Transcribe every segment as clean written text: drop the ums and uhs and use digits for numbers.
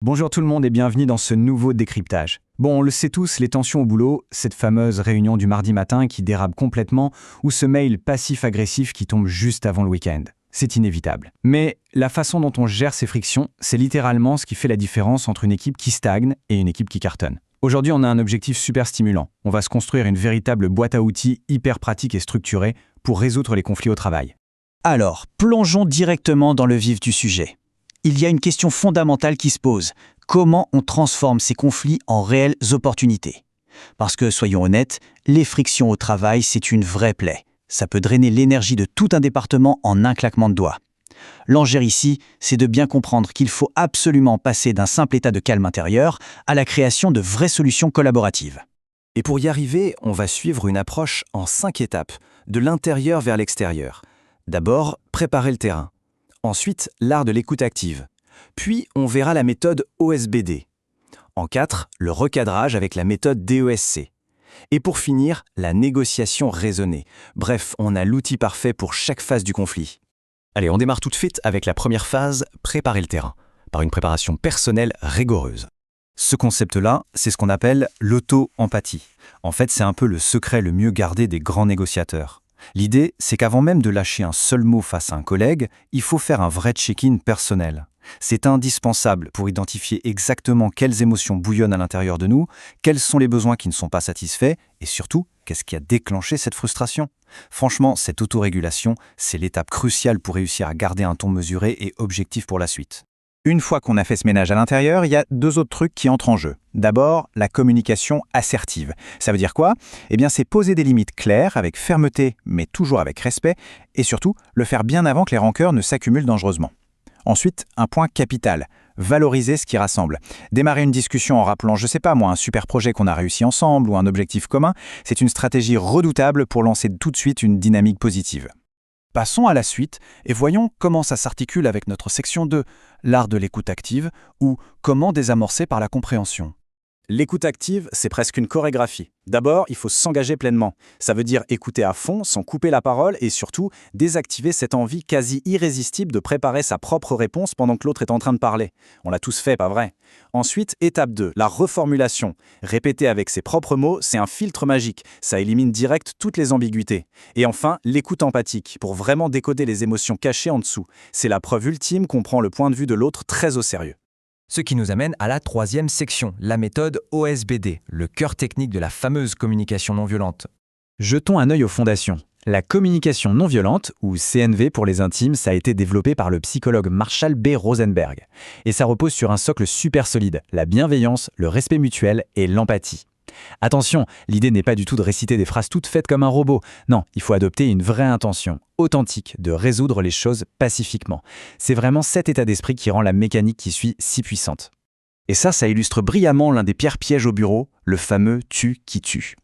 Bonjour tout le monde et bienvenue dans ce nouveau décryptage. Bon, on le sait tous, les tensions au boulot, cette fameuse réunion du mardi matin qui dérape complètement ou ce mail passif-agressif qui tombe juste avant le week-end. C'est inévitable. Mais la façon dont on gère ces frictions, c'est littéralement ce qui fait la différence entre une équipe qui stagne et une équipe qui cartonne. Aujourd'hui, on a un objectif super stimulant. On va se construire une véritable boîte à outils hyper pratique et structurée pour résoudre les conflits au travail. Alors, plongeons directement dans le vif du sujet. Il y a une question fondamentale qui se pose. Comment on transforme ces conflits en réelles opportunités? Parce que, soyons honnêtes, les frictions au travail, c'est une vraie plaie. Ça peut drainer l'énergie de tout un département en un claquement de doigts. L'enjeu ici, c'est de bien comprendre qu'il faut absolument passer d'un simple état de calme intérieur à la création de vraies solutions collaboratives. Et pour y arriver, on va suivre une approche en 5 étapes, de l'intérieur vers l'extérieur. D'abord, préparer le terrain. Ensuite, l'art de l'écoute active. Puis, on verra la méthode OSBD. En 4, le recadrage avec la méthode DESC. Et pour finir, la négociation raisonnée. Bref, on a l'outil parfait pour chaque phase du conflit. Allez, on démarre tout de suite avec la première phase, préparer le terrain, par une préparation personnelle rigoureuse. Ce concept-là, c'est ce qu'on appelle l'auto-empathie. En fait, c'est un peu le secret le mieux gardé des grands négociateurs. L'idée, c'est qu'avant même de lâcher un seul mot face à un collègue, il faut faire un vrai check-in personnel. C'est indispensable pour identifier exactement quelles émotions bouillonnent à l'intérieur de nous, quels sont les besoins qui ne sont pas satisfaits, et surtout, qu'est-ce qui a déclenché cette frustration. Franchement, cette autorégulation, c'est l'étape cruciale pour réussir à garder un ton mesuré et objectif pour la suite. Une fois qu'on a fait ce ménage à l'intérieur, il y a 2 autres trucs qui entrent en jeu. D'abord, la communication assertive. Ça veut dire quoi? Eh bien, c'est poser des limites claires, avec fermeté, mais toujours avec respect, et surtout, le faire bien avant que les rancœurs ne s'accumulent dangereusement. Ensuite, un point capital, valoriser ce qui rassemble. Démarrer une discussion en rappelant, je sais pas moi, un super projet qu'on a réussi ensemble ou un objectif commun, c'est une stratégie redoutable pour lancer tout de suite une dynamique positive. Passons à la suite et voyons comment ça s'articule avec notre section 2, l'art de l'écoute active, ou comment désamorcer par la compréhension. L'écoute active, c'est presque une chorégraphie. D'abord, il faut s'engager pleinement. Ça veut dire écouter à fond, sans couper la parole et surtout désactiver cette envie quasi irrésistible de préparer sa propre réponse pendant que l'autre est en train de parler. On l'a tous fait, pas vrai? Ensuite, étape 2, la reformulation. Répéter avec ses propres mots, c'est un filtre magique. Ça élimine direct toutes les ambiguïtés. Et enfin, l'écoute empathique, pour vraiment décoder les émotions cachées en dessous. C'est la preuve ultime qu'on prend le point de vue de l'autre très au sérieux. Ce qui nous amène à la 3e section, la méthode OSBD, le cœur technique de la fameuse communication non violente. Jetons un œil aux fondations. La communication non violente, ou CNV pour les intimes, ça a été développé par le psychologue Marshall B. Rosenberg. Et ça repose sur un socle super solide, la bienveillance, le respect mutuel et l'empathie. Attention, l'idée n'est pas du tout de réciter des phrases toutes faites comme un robot. Non, il faut adopter une vraie intention, authentique, de résoudre les choses pacifiquement. C'est vraiment cet état d'esprit qui rend la mécanique qui suit si puissante. Et ça illustre brillamment l'un des pires pièges au bureau, le fameux « tu qui tue ».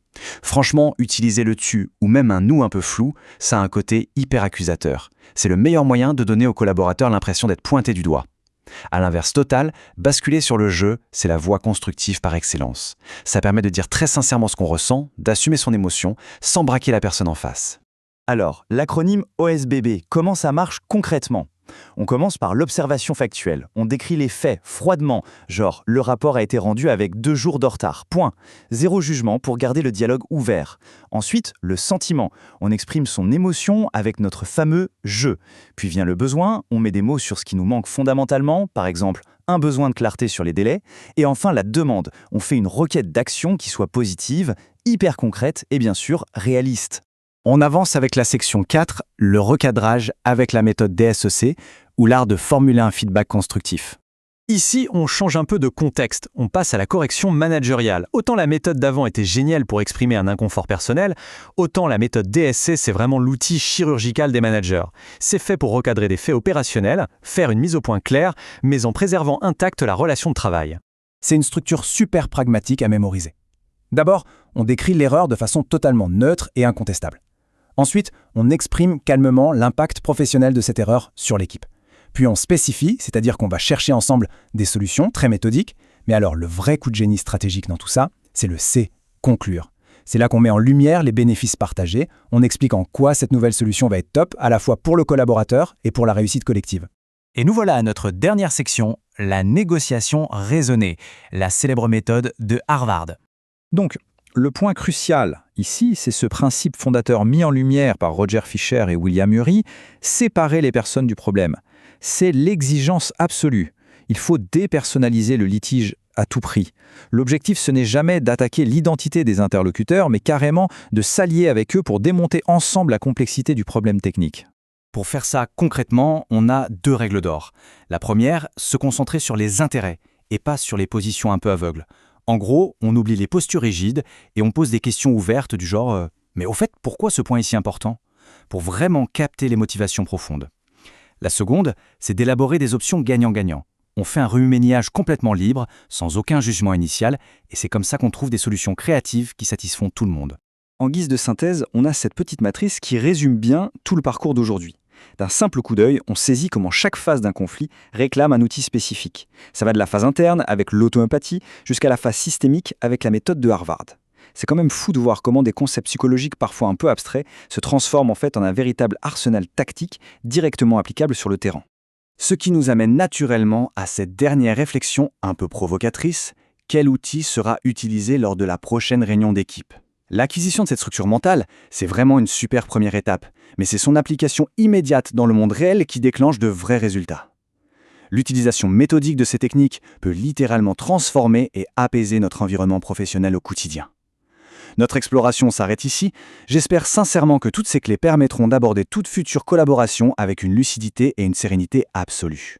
Franchement, utiliser le « tu » ou même un « nous » un peu flou, ça a un côté hyper accusateur. C'est le meilleur moyen de donner aux collaborateurs l'impression d'être pointé du doigt. À l'inverse total, basculer sur le jeu, c'est la voie constructive par excellence. Ça permet de dire très sincèrement ce qu'on ressent, d'assumer son émotion, sans braquer la personne en face. Alors, l'acronyme OSBB, comment ça marche concrètement? On commence par l'observation factuelle. On décrit les faits froidement, genre le rapport a été rendu avec 2 jours de retard, point. Zéro jugement pour garder le dialogue ouvert. Ensuite, le sentiment. On exprime son émotion avec notre fameux « je ». Puis vient le besoin, on met des mots sur ce qui nous manque fondamentalement, par exemple un besoin de clarté sur les délais. Et enfin, la demande. On fait une requête d'action qui soit positive, hyper concrète et bien sûr réaliste. On avance avec la section 4, le recadrage avec la méthode DSEC, ou l'art de formuler un feedback constructif. Ici, on change un peu de contexte, on passe à la correction managériale. Autant la méthode d'avant était géniale pour exprimer un inconfort personnel, autant la méthode DSC, c'est vraiment l'outil chirurgical des managers. C'est fait pour recadrer des faits opérationnels, faire une mise au point claire, mais en préservant intacte la relation de travail. C'est une structure super pragmatique à mémoriser. D'abord, on décrit l'erreur de façon totalement neutre et incontestable. Ensuite, on exprime calmement l'impact professionnel de cette erreur sur l'équipe. Puis on spécifie, c'est-à-dire qu'on va chercher ensemble des solutions très méthodiques, mais alors le vrai coup de génie stratégique dans tout ça, c'est le C, conclure. C'est là qu'on met en lumière les bénéfices partagés, on explique en quoi cette nouvelle solution va être top, à la fois pour le collaborateur et pour la réussite collective. Et nous voilà à notre dernière section, la négociation raisonnée, la célèbre méthode de Harvard. Donc, le point crucial ici, c'est ce principe fondateur mis en lumière par Roger Fisher et William Ury, séparer les personnes du problème. C'est l'exigence absolue. Il faut dépersonnaliser le litige à tout prix. L'objectif, ce n'est jamais d'attaquer l'identité des interlocuteurs, mais carrément de s'allier avec eux pour démonter ensemble la complexité du problème technique. Pour faire ça concrètement, on a 2 règles d'or. La première, se concentrer sur les intérêts et pas sur les positions un peu aveugles. En gros, on oublie les postures rigides et on pose des questions ouvertes du genre « Mais au fait, pourquoi ce point est si important ?» pour vraiment capter les motivations profondes. La seconde, c'est d'élaborer des options gagnant-gagnant. On fait un remue-ménage complètement libre, sans aucun jugement initial, et c'est comme ça qu'on trouve des solutions créatives qui satisfont tout le monde. En guise de synthèse, on a cette petite matrice qui résume bien tout le parcours d'aujourd'hui. D'un simple coup d'œil, on saisit comment chaque phase d'un conflit réclame un outil spécifique. Ça va de la phase interne, avec l'auto-empathie, jusqu'à la phase systémique, avec la méthode de Harvard. C'est quand même fou de voir comment des concepts psychologiques parfois un peu abstraits se transforment en fait en un véritable arsenal tactique directement applicable sur le terrain. Ce qui nous amène naturellement à cette dernière réflexion un peu provocatrice, quel outil sera utilisé lors de la prochaine réunion d'équipe ? L'acquisition de cette structure mentale, c'est vraiment une super première étape, mais c'est son application immédiate dans le monde réel qui déclenche de vrais résultats. L'utilisation méthodique de ces techniques peut littéralement transformer et apaiser notre environnement professionnel au quotidien. Notre exploration s'arrête ici. J'espère sincèrement que toutes ces clés permettront d'aborder toute future collaboration avec une lucidité et une sérénité absolue.